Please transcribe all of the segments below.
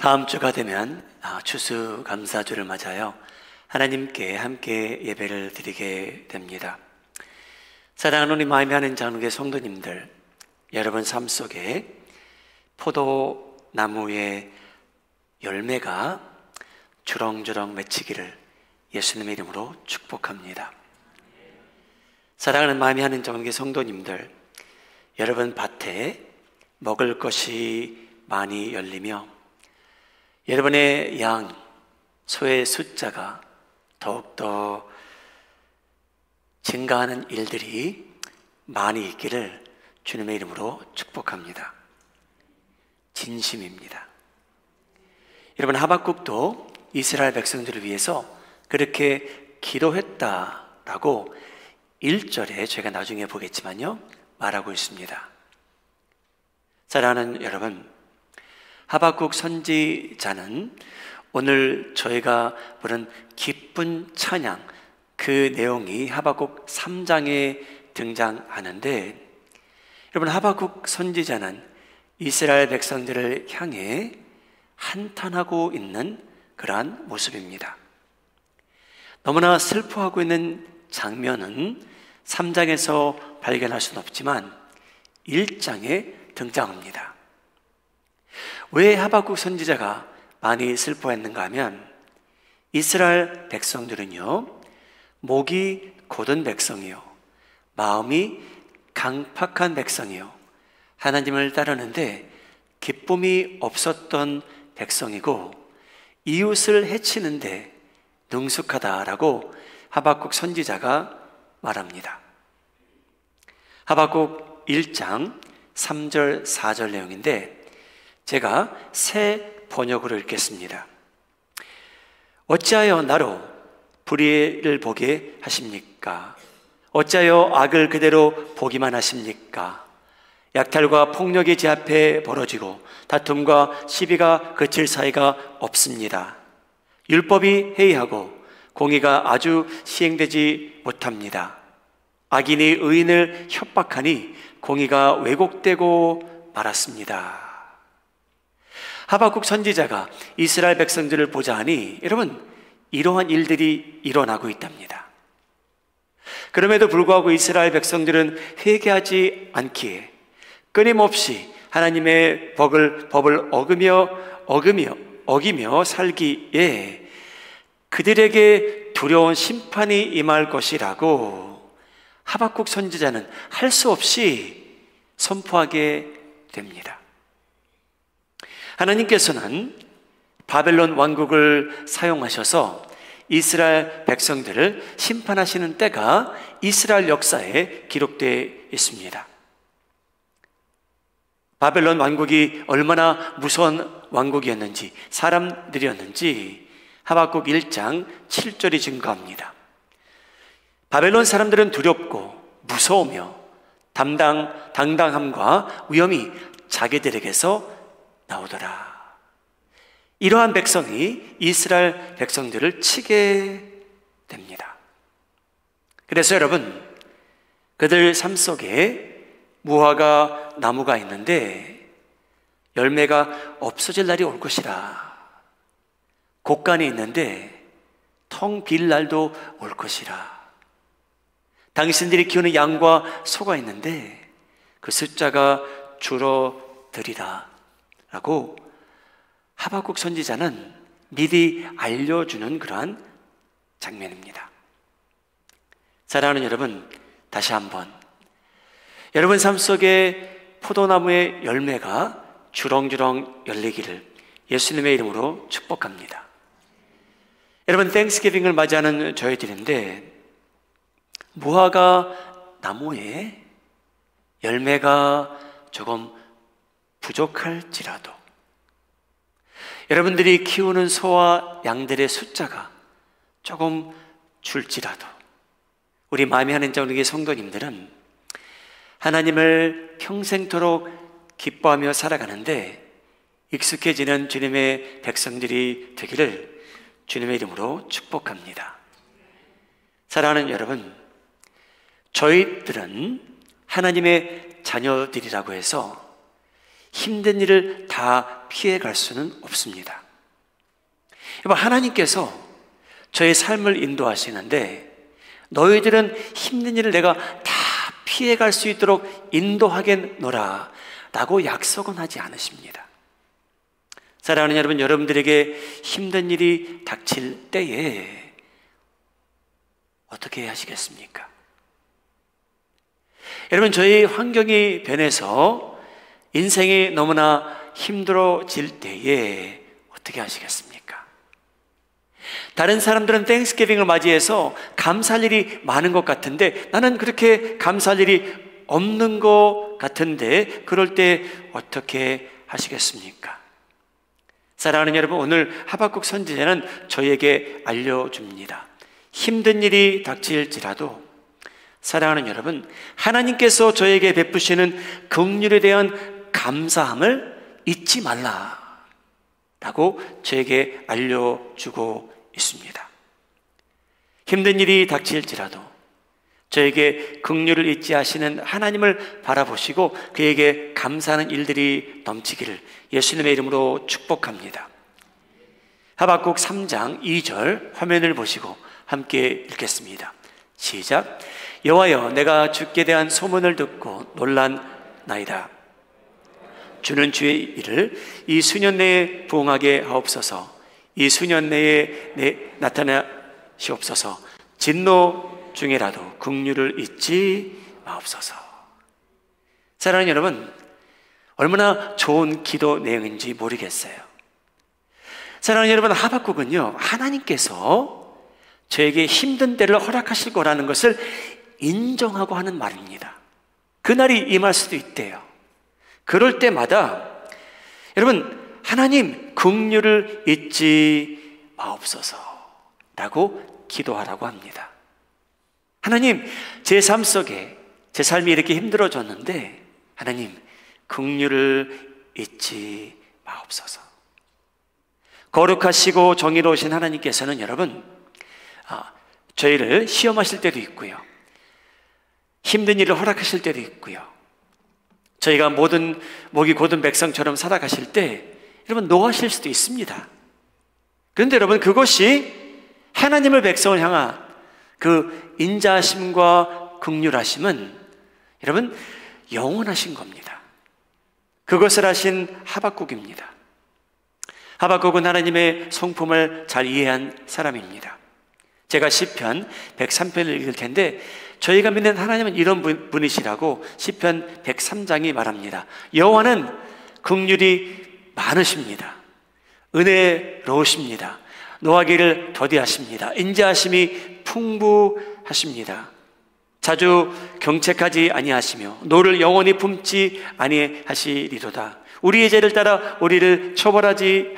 다음 주가 되면 추수감사주를 맞아요. 하나님께 함께 예배를 드리게 됩니다. 사랑하는 우리 마음에 하는 장로교 성도님들, 여러분 삶 속에 포도나무의 열매가 주렁주렁 맺히기를 예수님의 이름으로 축복합니다. 사랑하는 마음에 하는 장로교 성도님들, 여러분 밭에 먹을 것이 많이 열리며 여러분의 양, 소의 숫자가 더욱더 증가하는 일들이 많이 있기를 주님의 이름으로 축복합니다. 진심입니다. 여러분, 하박국도 이스라엘 백성들을 위해서 그렇게 기도했다라고 1절에 제가 나중에 보겠지만요 말하고 있습니다. 사랑하는 여러분, 하박국 선지자는 오늘 저희가 부른 기쁜 찬양, 그 내용이 하박국 3장에 등장하는데, 여러분, 하박국 선지자는 이스라엘 백성들을 향해 한탄하고 있는 그러한 모습입니다. 너무나 슬퍼하고 있는 장면은 3장에서 발견할 수는 없지만 1장에 등장합니다. 왜 하박국 선지자가 많이 슬퍼했는가 하면, 이스라엘 백성들은요, 목이 곧은 백성이요, 마음이 강팍한 백성이요, 하나님을 따르는데 기쁨이 없었던 백성이고 이웃을 해치는데 능숙하다라고 하박국 선지자가 말합니다. 하박국 1장 3절 4절 내용인데 제가 새 번역으로 읽겠습니다. 어찌하여 나로 불의를 보게 하십니까? 어찌하여 악을 그대로 보기만 하십니까? 약탈과 폭력이 제 앞에 벌어지고 다툼과 시비가 그칠 사이가 없습니다. 율법이 해이하고 공의가 아주 시행되지 못합니다. 악인이 의인을 협박하니 공의가 왜곡되고 말았습니다. 하박국 선지자가 이스라엘 백성들을 보자 하니 여러분, 이러한 일들이 일어나고 있답니다. 그럼에도 불구하고 이스라엘 백성들은 회개하지 않기에 끊임없이 하나님의 법을 어기며 살기에 그들에게 두려운 심판이 임할 것이라고 하박국 선지자는 할 수 없이 선포하게 됩니다. 하나님께서는 바벨론 왕국을 사용하셔서 이스라엘 백성들을 심판하시는 때가 이스라엘 역사에 기록되어 있습니다. 바벨론 왕국이 얼마나 무서운 왕국이었는지, 사람들이었는지 하박국 1장 7절이 증거합니다. 바벨론 사람들은 두렵고 무서우며 당당함과 위엄이 자기들에게서 나오더라. 이러한 백성이 이스라엘 백성들을 치게 됩니다. 그래서 여러분, 그들 삶 속에 무화과 나무가 있는데 열매가 없어질 날이 올 것이라. 곡간이 있는데 텅 빌 날도 올 것이라. 당신들이 키우는 양과 소가 있는데 그 숫자가 줄어들이라 라고 하박국 선지자는 미리 알려주는 그러한 장면입니다. 사랑하는 여러분, 다시 한번 여러분 삶 속에 포도나무의 열매가 주렁주렁 열리기를 예수님의 이름으로 축복합니다. 여러분, 땡스기빙을 맞이하는 저희들인데 무화과 나무에 열매가 조금 부족할지라도, 여러분들이 키우는 소와 양들의 숫자가 조금 줄지라도, 우리 마음에 하는 자우리 성도님들은 하나님을 평생토록 기뻐하며 살아가는데 익숙해지는 주님의 백성들이 되기를 주님의 이름으로 축복합니다. 사랑하는 여러분, 저희들은 하나님의 자녀들이라고 해서 힘든 일을 다 피해갈 수는 없습니다. 하나님께서 저의 삶을 인도하시는데 너희들은 힘든 일을 내가 다 피해갈 수 있도록 인도하겠노라 라고 약속은 하지 않으십니다. 사랑하는 여러분, 여러분들에게 힘든 일이 닥칠 때에 어떻게 하시겠습니까? 여러분, 저희 환경이 변해서 인생이 너무나 힘들어질 때에 어떻게 하시겠습니까? 다른 사람들은 땡스기빙을 맞이해서 감사할 일이 많은 것 같은데 나는 그렇게 감사할 일이 없는 것 같은데 그럴 때 어떻게 하시겠습니까? 사랑하는 여러분, 오늘 하박국 선지자는 저에게 알려줍니다. 힘든 일이 닥칠지라도 사랑하는 여러분, 하나님께서 저에게 베푸시는 긍휼에 대한 감사함을 잊지 말라라고 저에게 알려주고 있습니다. 힘든 일이 닥칠지라도 저에게 긍휼을 잊지 하시는 하나님을 바라보시고 그에게 감사하는 일들이 넘치기를 예수님의 이름으로 축복합니다. 하박국 3장 2절 화면을 보시고 함께 읽겠습니다. 시작. 여호와여, 내가 주께 대한 소문을 듣고 놀란나이다. 주는 주의 일을 이 수년 내에 부응하게 하옵소서. 이 수년 내에 나타나시옵소서. 진노 중에라도 긍휼을 잊지 마옵소서. 사랑하는 여러분, 얼마나 좋은 기도 내용인지 모르겠어요. 사랑하는 여러분, 하박국은요, 하나님께서 저에게 힘든 때를 허락하실 거라는 것을 인정하고 하는 말입니다. 그날이 임할 수도 있대요. 그럴 때마다 여러분, 하나님 긍휼을 잊지 마옵소서 라고 기도하라고 합니다. 하나님, 제 삶 속에 제 삶이 이렇게 힘들어졌는데 하나님 긍휼을 잊지 마옵소서. 거룩하시고 정의로우신 하나님께서는 여러분 저희를 시험하실 때도 있고요, 힘든 일을 허락하실 때도 있고요, 저희가 모든 목이 곧은 백성처럼 살아가실 때 여러분 노하실 수도 있습니다. 그런데 여러분, 그것이 하나님을 백성을 향한 그 인자하심과 긍휼하심은 여러분 영원하신 겁니다. 그것을 하신 하박국입니다. 하박국은 하나님의 성품을 잘 이해한 사람입니다. 제가 시편 103편을 읽을 텐데 저희가 믿는 하나님은 이런 분이시라고 시편 103장이 말합니다. 여호와는 긍휼이 많으십니다. 은혜로우십니다. 노하기를 더디하십니다. 인자하심이 풍부하십니다. 자주 경책하지 아니하시며 노를 영원히 품지 아니하시리로다. 우리의 죄를 따라 우리를 처벌하지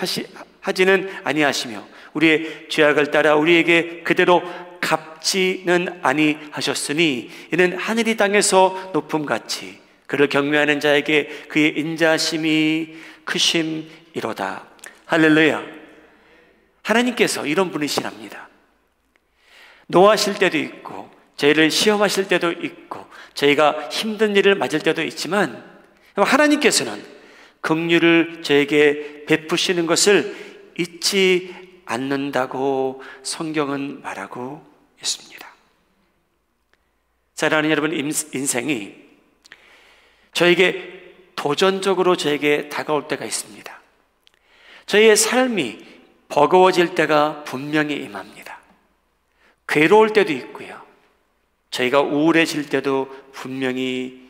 하지는 아니하시며 우리의 죄악을 따라 우리에게 그대로 갚지는 아니하셨으니 이는 하늘이 땅에서 높음같이 그를 경외하는 자에게 그의 인자심이 크심이로다. 할렐루야. 하나님께서 이런 분이시랍니다. 노하실 때도 있고 저희를 시험하실 때도 있고 저희가 힘든 일을 맞을 때도 있지만 하나님께서는 긍휼을 저에게 베푸시는 것을 잊지 않는다고 성경은 말하고 있습니다. 사랑하는 여러분, 인생이 저에게 도전적으로 저에게 다가올 때가 있습니다. 저희의 삶이 버거워질 때가 분명히 임합니다. 괴로울 때도 있고요, 저희가 우울해질 때도 분명히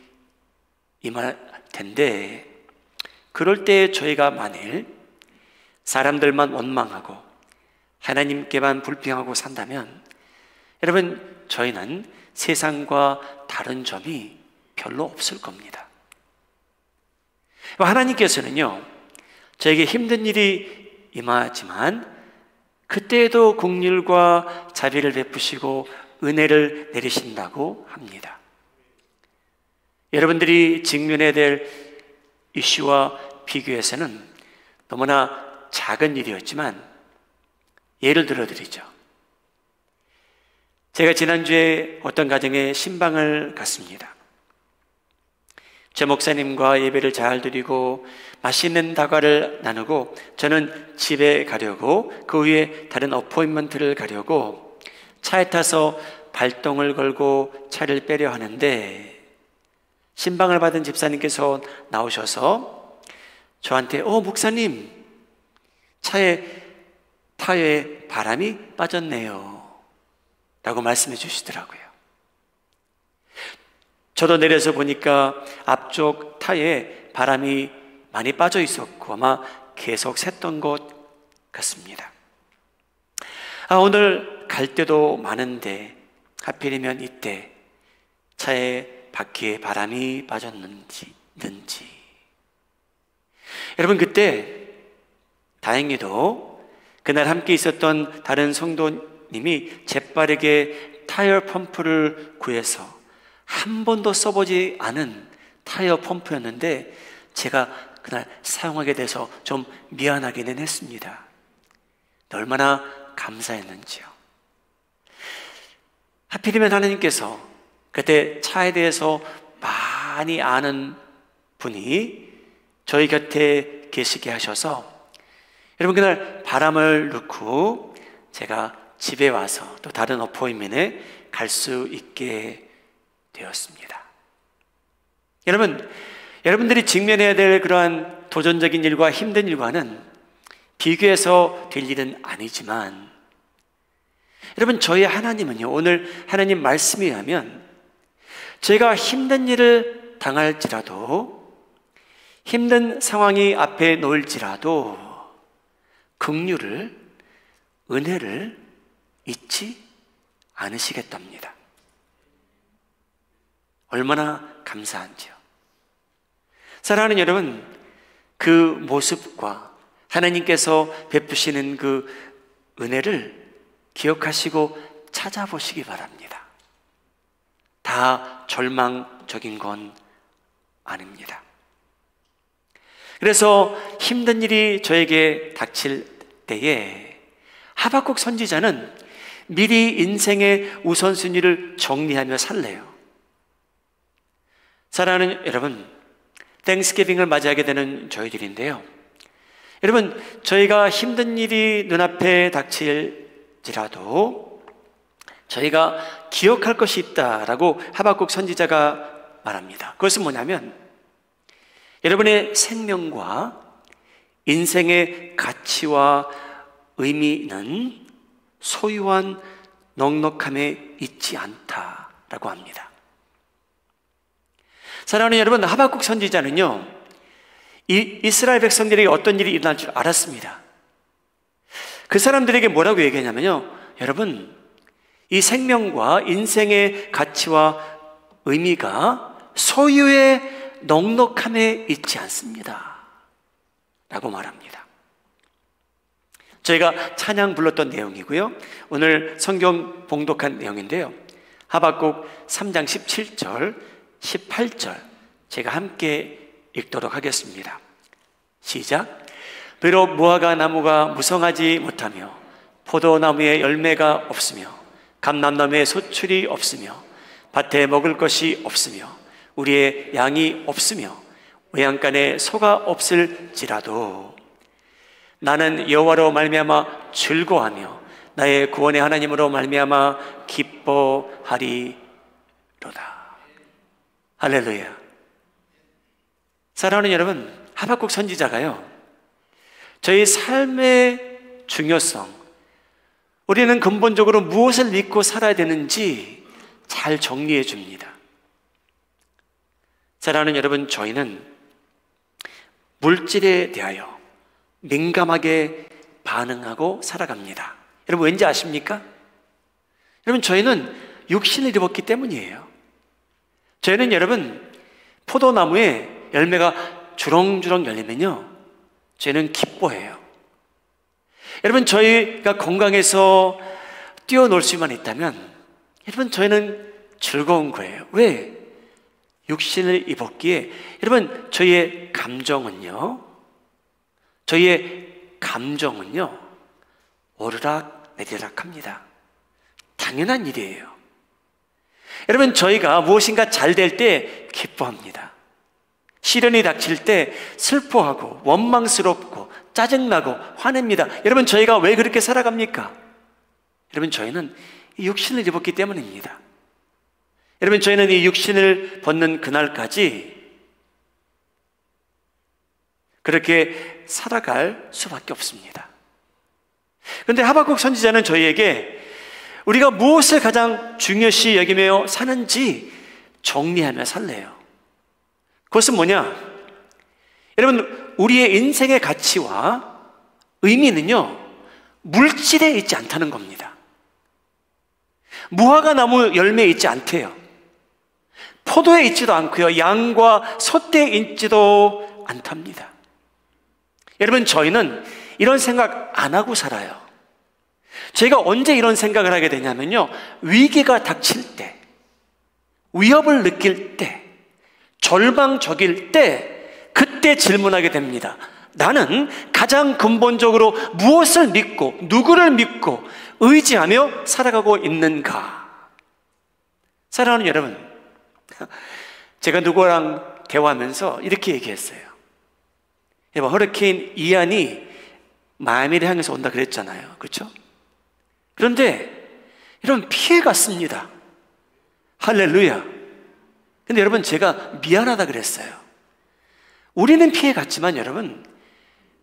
임할 텐데 그럴 때 저희가 만일 사람들만 원망하고 하나님께만 불평하고 산다면 여러분 저희는 세상과 다른 점이 별로 없을 겁니다. 하나님께서는요 저에게 힘든 일이 임하지만 그때에도 긍휼과 자비를 베푸시고 은혜를 내리신다고 합니다. 여러분들이 직면해야 될 이슈와 비교해서는 너무나 작은 일이었지만 예를 들어드리죠. 제가 지난주에 어떤 가정에 신방을 갔습니다. 제 목사님과 예배를 잘 드리고 맛있는 다과를 나누고 저는 집에 가려고 그 후에 다른 어포인먼트를 가려고 차에 타서 발동을 걸고 차를 빼려 하는데 신방을 받은 집사님께서 나오셔서 저한테 목사님, 차에 타이어에 바람이 빠졌네요 라고 말씀해 주시더라고요. 저도 내려서 보니까 앞쪽 타이어에 바람이 많이 빠져 있었고 아마 계속 샜던 것 같습니다. 오늘 갈 때도 많은데 하필이면 이때 차에 바퀴에 바람이 빠졌는지. 여러분, 그때 다행히도 그날 함께 있었던 다른 성도님이 재빠르게 타이어 펌프를 구해서 한 번도 써보지 않은 타이어 펌프였는데 제가 그날 사용하게 돼서 좀 미안하기는 했습니다. 얼마나 감사했는지요. 하필이면 하나님께서 그때 차에 대해서 많이 아는 분이 저희 곁에 계시게 하셔서 여러분, 그날 바람을 넣고 제가 집에 와서 또 다른 어포인트에 갈 수 있게 되었습니다. 여러분들이 직면해야 될 그러한 도전적인 일과 힘든 일과는 비교해서 될 일은 아니지만 여러분, 저희 하나님은요, 오늘 하나님 말씀에 의하면 제가 힘든 일을 당할지라도 힘든 상황이 앞에 놓일지라도 긍휼을, 은혜를 잊지 않으시겠답니다. 얼마나 감사한지요. 사랑하는 여러분, 그 모습과 하나님께서 베푸시는 그 은혜를 기억하시고 찾아보시기 바랍니다. 다 절망적인 건 아닙니다. 그래서 힘든 일이 저에게 닥칠 때에 하박국 선지자는 미리 인생의 우선순위를 정리하며 살래요. 사랑하는 여러분, 땡스기빙을 맞이하게 되는 저희들인데요. 여러분, 저희가 힘든 일이 눈앞에 닥칠지라도 저희가 기억할 것이 있다라고 하박국 선지자가 말합니다. 그것은 뭐냐면 여러분의 생명과 인생의 가치와 의미는 소유한 넉넉함에 있지 않다라고 합니다. 사랑하는 여러분, 하박국 선지자는요, 이스라엘 백성들에게 어떤 일이 일어날 줄 알았습니다. 그 사람들에게 뭐라고 얘기하냐면요, 여러분, 이 생명과 인생의 가치와 의미가 소유의 넉넉함에 있지 않습니다 라고 말합니다. 저희가 찬양 불렀던 내용이고요, 오늘 성경 봉독한 내용인데요, 하박국 3장 17절 18절 제가 함께 읽도록 하겠습니다. 시작. 비록 무화과 나무가 무성하지 못하며 포도나무에 열매가 없으며 감람나무에 소출이 없으며 밭에 먹을 것이 없으며 우리의 양이 없으며 외양간에 소가 없을지라도 나는 여호와로 말미암아 즐거워하며 나의 구원의 하나님으로 말미암아 기뻐하리로다. 할렐루야. 사랑하는 여러분, 하박국 선지자가요, 저희 삶의 중요성, 우리는 근본적으로 무엇을 믿고 살아야 되는지 잘 정리해 줍니다. 사랑하는 여러분, 저희는 물질에 대하여 민감하게 반응하고 살아갑니다. 여러분, 왠지 아십니까? 여러분, 저희는 육신을 입었기 때문이에요. 저희는 여러분, 포도나무에 열매가 주렁주렁 열리면요, 저희는 기뻐해요. 여러분, 저희가 건강해서 뛰어놀 수만 있다면 여러분, 저희는 즐거운 거예요. 왜? 육신을 입었기에. 여러분, 저희의 감정은요 오르락 내리락 합니다. 당연한 일이에요. 여러분, 저희가 무엇인가 잘 될 때 기뻐합니다. 시련이 닥칠 때 슬퍼하고 원망스럽고 짜증나고 화냅니다. 여러분, 저희가 왜 그렇게 살아갑니까? 여러분, 저희는 이 육신을 입었기 때문입니다. 여러분, 저희는 이 육신을 벗는 그날까지 그렇게 살아갈 수밖에 없습니다. 그런데 하박국 선지자는 저희에게 우리가 무엇을 가장 중요시 여기며 사는지 정리하며 살래요. 그것은 뭐냐? 여러분, 우리의 인생의 가치와 의미는요, 물질에 있지 않다는 겁니다. 무화과 나무 열매에 있지 않대요. 포도에 있지도 않고요, 양과 소떼에 있지도 않답니다. 여러분, 저희는 이런 생각 안 하고 살아요. 저희가 언제 이런 생각을 하게 되냐면요, 위기가 닥칠 때, 위협을 느낄 때, 절망적일 때, 그때 질문하게 됩니다. 나는 가장 근본적으로 무엇을 믿고 누구를 믿고 의지하며 살아가고 있는가? 사랑하는 여러분, 제가 누구랑 대화하면서 이렇게 얘기했어요. 여러분, 허리케인 이안이 마이애미를 향해서 온다 그랬잖아요. 그렇죠? 그런데 여러분, 피해갔습니다. 할렐루야. 근데 여러분, 제가 미안하다 그랬어요. 우리는 피해갔지만 여러분,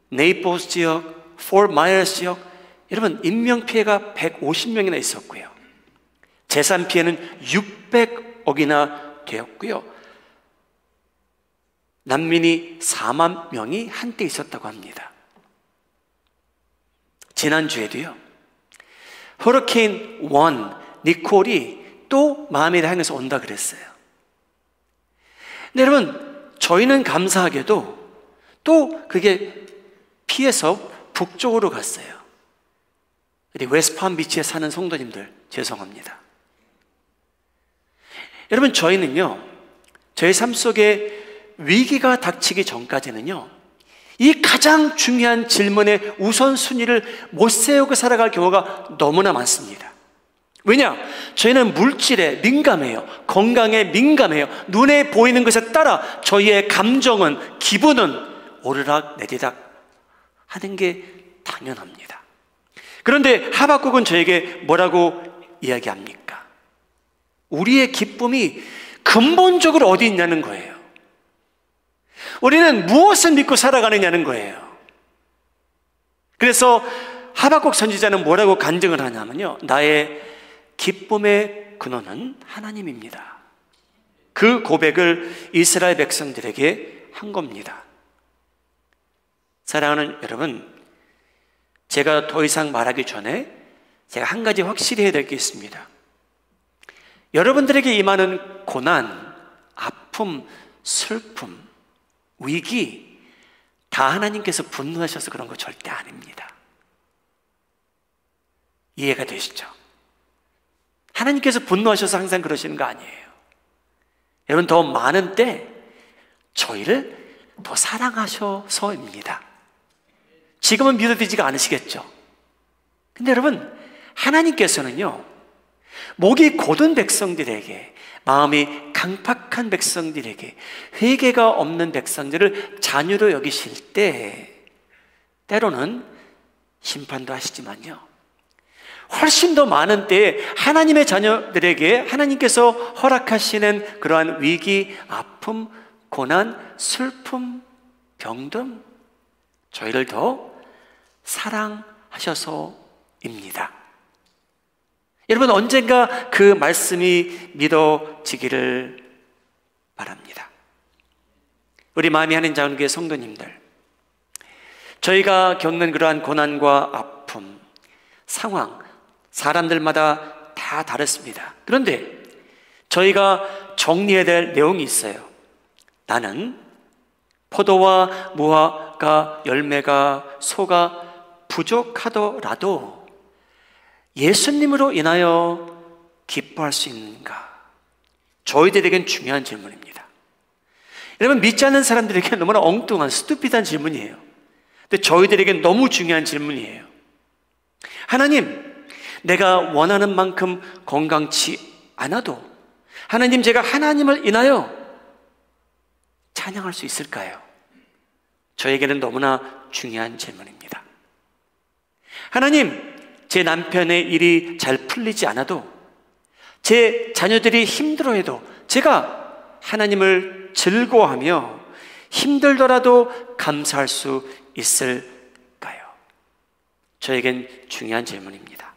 네이버스 지역, 포트 마이어스 지역, 여러분, 인명피해가 150명이나 있었고요, 재산 피해는 600억이나 되었고요, 난민이 4만 명이 한때 있었다고 합니다. 지난주에도요, 허리케인 니콜이 또 마이애미를 향해서 온다 그랬어요. 근데 여러분, 저희는 감사하게도 또 그게 피해서 북쪽으로 갔어요. 우리 웨스트팜비치에 사는 성도님들, 죄송합니다. 여러분, 저희는요, 저희 삶 속에 위기가 닥치기 전까지는요, 이 가장 중요한 질문의 우선순위를 못 세우고 살아갈 경우가 너무나 많습니다. 왜냐? 저희는 물질에 민감해요. 건강에 민감해요. 눈에 보이는 것에 따라 저희의 감정은, 기분은 오르락 내리락 하는 게 당연합니다. 그런데 하박국은 저에게 뭐라고 이야기합니까? 우리의 기쁨이 근본적으로 어디 있냐는 거예요. 우리는 무엇을 믿고 살아가느냐는 거예요. 그래서 하박국 선지자는 뭐라고 간증을 하냐면요, 나의 기쁨의 근원은 하나님입니다. 그 고백을 이스라엘 백성들에게 한 겁니다. 사랑하는 여러분, 제가 더 이상 말하기 전에 제가 한 가지 확실히 해야 될 게 있습니다. 여러분들에게 임하는 고난, 아픔, 슬픔, 위기, 다 하나님께서 분노하셔서 그런 거 절대 아닙니다. 이해가 되시죠? 하나님께서 분노하셔서 항상 그러시는 거 아니에요. 여러분, 더 많은 때 저희를 더 사랑하셔서입니다. 지금은 믿어지지가 않으시겠죠? 근데 여러분, 하나님께서는요, 목이 곧은 백성들에게, 마음이 강팍한 백성들에게, 회개가 없는 백성들을 자녀로 여기실 때 때로는 심판도 하시지만요, 훨씬 더 많은 때에 하나님의 자녀들에게 하나님께서 허락하시는 그러한 위기, 아픔, 고난, 슬픔, 병든 저희를 더 사랑하셔서입니다. 여러분, 언젠가 그 말씀이 믿어지기를 바랍니다. 우리 마음이 하는 자원교회 성도님들, 저희가 겪는 그러한 고난과 아픔, 상황, 사람들마다 다 다릅니다. 그런데 저희가 정리해야 될 내용이 있어요. 나는 포도와 무화과 열매가 소가 부족하더라도 예수님으로 인하여 기뻐할 수 있는가? 저희들에겐 중요한 질문입니다. 여러분, 믿지 않는 사람들에게 너무나 엉뚱한 스투피드한 질문이에요. 근데 저희들에겐 너무 중요한 질문이에요. 하나님, 내가 원하는 만큼 건강치 않아도 하나님, 제가 하나님을 인하여 찬양할 수 있을까요? 저에게는 너무나 중요한 질문입니다. 하나님, 제 남편의 일이 잘 풀리지 않아도, 제 자녀들이 힘들어해도 제가 하나님을 즐거워하며 힘들더라도 감사할 수 있을까요? 저에겐 중요한 질문입니다.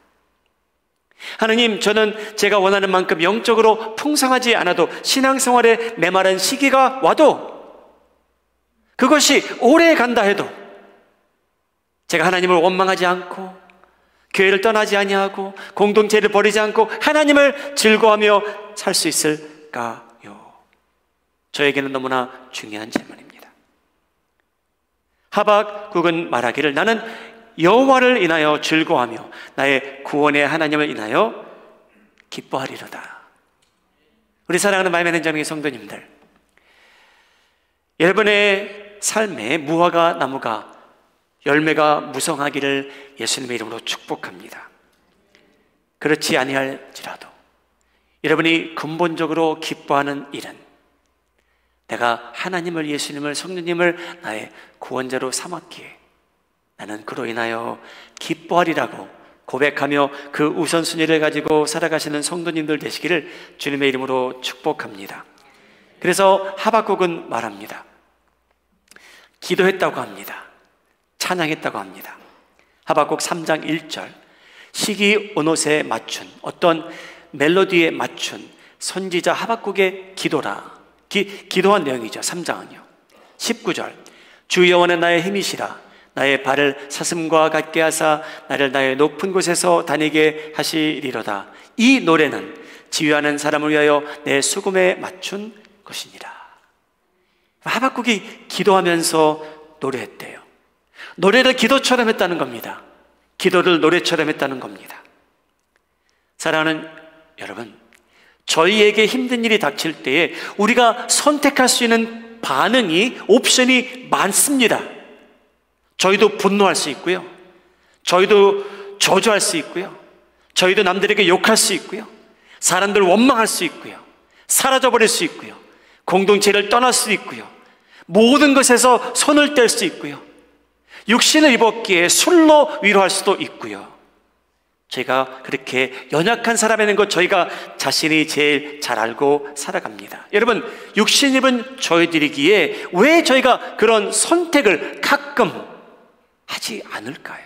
하나님, 저는 제가 원하는 만큼 영적으로 풍성하지 않아도 신앙생활에 메마른 시기가 와도, 그것이 오래 간다 해도 제가 하나님을 원망하지 않고 교회를 떠나지 아니하고 공동체를 버리지 않고 하나님을 즐거워하며 살 수 있을까요? 저에게는 너무나 중요한 질문입니다. 하박국은 말하기를 나는 여호와를 인하여 즐거워하며 나의 구원의 하나님을 인하여 기뻐하리로다. 우리 사랑하는 마음의 자녀의 성도님들, 여러분의 삶에 무화과 나무가 열매가 무성하기를 예수님의 이름으로 축복합니다. 그렇지 아니할지라도 여러분이 근본적으로 기뻐하는 일은 내가 하나님을, 예수님을, 성령님을 나의 구원자로 삼았기에 나는 그로 인하여 기뻐하리라고 고백하며 그 우선순위를 가지고 살아가시는 성도님들 되시기를 주님의 이름으로 축복합니다. 그래서 하박국은 말합니다. 기도했다고 합니다. 찬양했다고 합니다. 하박국 3장 1절, 시기 온옷에 맞춘, 어떤 멜로디에 맞춘 선지자 하박국의 기도라. 기도한 내용이죠. 3장은요. 19절, 주 여호와는 나의 힘이시라. 나의 발을 사슴과 같게 하사 나를 나의 높은 곳에서 다니게 하시리로다. 이 노래는 지휘하는 사람을 위하여 내 수금에 맞춘 것이니라. 하박국이 기도하면서 노래했대요. 노래를 기도처럼 했다는 겁니다. 기도를 노래처럼 했다는 겁니다. 사랑하는 여러분, 저희에게 힘든 일이 닥칠 때에 우리가 선택할 수 있는 반응이, 옵션이 많습니다. 저희도 분노할 수 있고요, 저희도 저주할 수 있고요, 저희도 남들에게 욕할 수 있고요, 사람들 원망할 수 있고요, 사라져버릴 수 있고요, 공동체를 떠날 수 있고요, 모든 것에서 손을 뗄 수 있고요, 육신을 입었기에 술로 위로할 수도 있고요. 저희가 그렇게 연약한 사람이라는 것 저희가 자신이 제일 잘 알고 살아갑니다. 여러분, 육신 입은 저희들이기에 왜 저희가 그런 선택을 가끔 하지 않을까요?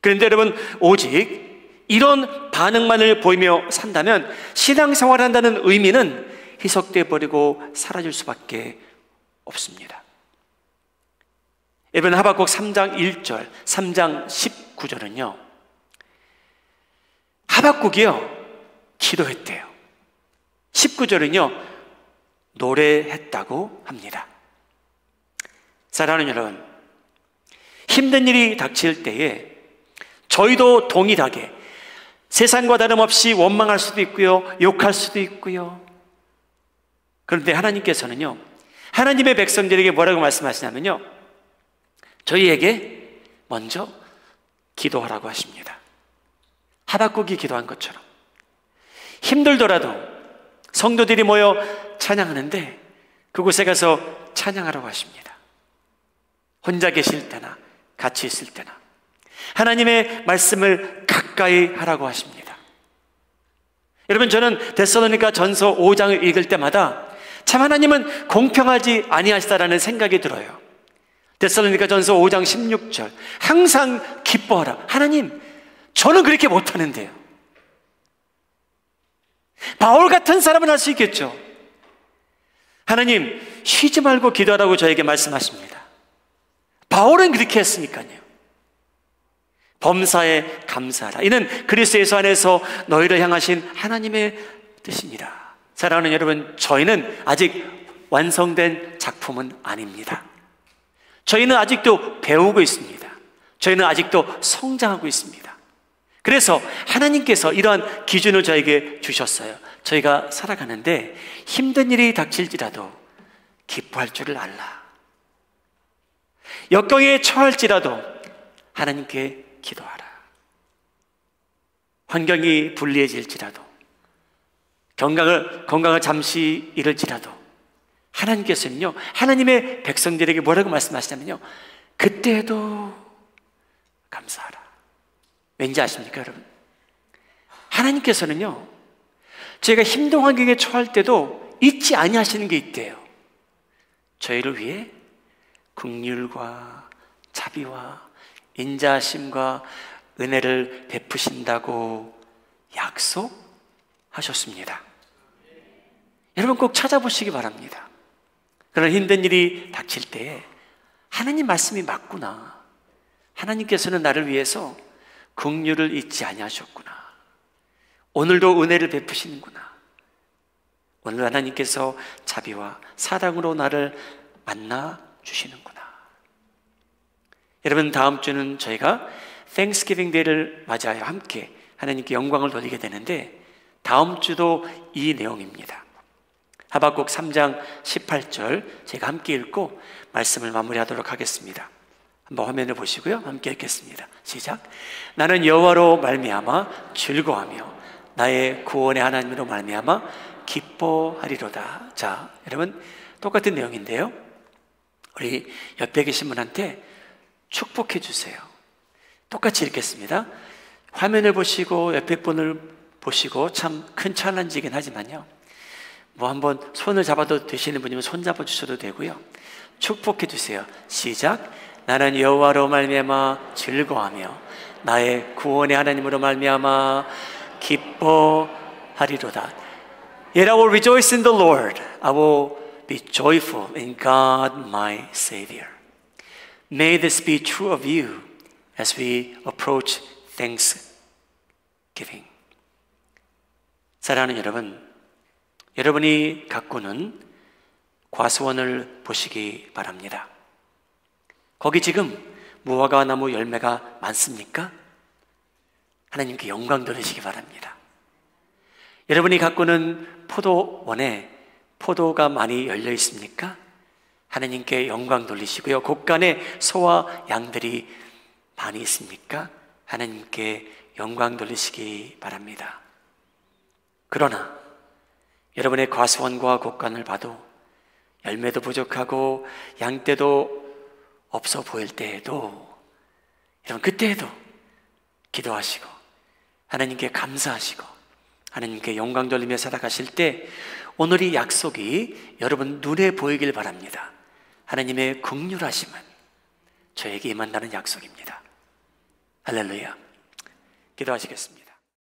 그런데 여러분, 오직 이런 반응만을 보이며 산다면 신앙생활을 한다는 의미는 희석되어 버리고 사라질 수밖에 없습니다. 여러분, 하박국 3장 1절, 3장 19절은요, 하박국이요, 기도했대요. 19절은요, 노래했다고 합니다. 사랑하는 여러분, 힘든 일이 닥칠 때에 저희도 동일하게 세상과 다름없이 원망할 수도 있고요, 욕할 수도 있고요. 그런데 하나님께서는요, 하나님의 백성들에게 뭐라고 말씀하시냐면요, 저희에게 먼저 기도하라고 하십니다. 하박국이 기도한 것처럼 힘들더라도 성도들이 모여 찬양하는데 그곳에 가서 찬양하라고 하십니다. 혼자 계실 때나 같이 있을 때나 하나님의 말씀을 가까이 하라고 하십니다. 여러분, 저는 데살로니가 전서 5장을 읽을 때마다 참 하나님은 공평하지 아니하시다라는 생각이 들어요. 데살로니가 전서 5장 16절, 항상 기뻐하라. 하나님, 저는 그렇게 못하는데요. 바울 같은 사람은 할 수 있겠죠. 하나님, 쉬지 말고 기도하라고 저에게 말씀하십니다. 바울은 그렇게 했으니까요. 범사에 감사하라. 이는 그리스도 예수 안에서 너희를 향하신 하나님의 뜻입니다. 사랑하는 여러분, 저희는 아직 완성된 작품은 아닙니다. 저희는 아직도 배우고 있습니다. 저희는 아직도 성장하고 있습니다. 그래서 하나님께서 이러한 기준을 저에게 주셨어요. 저희가 살아가는데 힘든 일이 닥칠지라도 기뻐할 줄을 알라. 역경에 처할지라도 하나님께 기도하라. 환경이 불리해질지라도 건강을 잠시 잃을지라도 하나님께서는요, 하나님의 백성들에게 뭐라고 말씀하시냐면요, 그때도 감사하라. 왠지 아십니까, 여러분? 하나님께서는요, 저희가 힘든 환경에 처할 때도 잊지 아니하시는 게 있대요. 저희를 위해 긍휼과 자비와 인자하심과 은혜를 베푸신다고 약속하셨습니다. 여러분 꼭 찾아보시기 바랍니다. 그런 힘든 일이 닥칠 때에 하나님 말씀이 맞구나. 하나님께서는 나를 위해서 긍휼을 잊지 아니하셨구나. 오늘도 은혜를 베푸시는구나. 오늘 하나님께서 자비와 사랑으로 나를 만나 주시는구나. 여러분, 다음 주는 저희가 Thanksgiving Day를 맞아요. 함께 하나님께 영광을 돌리게 되는데, 다음 주도 이 내용입니다. 하박국 3장 18절 제가 함께 읽고 말씀을 마무리하도록 하겠습니다. 한번 화면을 보시고요, 함께 읽겠습니다. 시작. 나는 여호와로 말미암아 즐거워하며 나의 구원의 하나님으로 말미암아 기뻐하리로다. 자, 여러분, 똑같은 내용인데요, 우리 옆에 계신 분한테 축복해 주세요. 똑같이 읽겠습니다. 화면을 보시고 옆에 분을 보시고, 참 큰 찰난지긴 하지만요, 뭐 한번 손을 잡아도 되시는 분이면 손 잡아 주셔도 되고요, 축복해 주세요. 시작. 나는 여호와로 말미암아 즐거워하며 나의 구원의 하나님으로 말미암아 기뻐하리로다. Yet I will rejoice in the Lord. I will be joyful in God my Savior. May this be true of you as we approach Thanksgiving. 사랑하는 여러분, 여러분이 가꾸는 과수원을 보시기 바랍니다. 거기 지금 무화과 나무 열매가 많습니까? 하나님께 영광 돌리시기 바랍니다. 여러분이 가꾸는 포도원에 포도가 많이 열려 있습니까? 하나님께 영광 돌리시고요. 곳간에 소와 양들이 많이 있습니까? 하나님께 영광 돌리시기 바랍니다. 그러나 여러분의 과수원과 곳간을 봐도 열매도 부족하고 양떼도 없어 보일 때에도, 여러분 그때에도 기도하시고 하나님께 감사하시고 하나님께 영광 돌리며 살아가실 때 오늘 이 약속이 여러분 눈에 보이길 바랍니다. 하나님의 긍휼하심은 저에게 임한다는 약속입니다. 할렐루야. 기도하시겠습니다.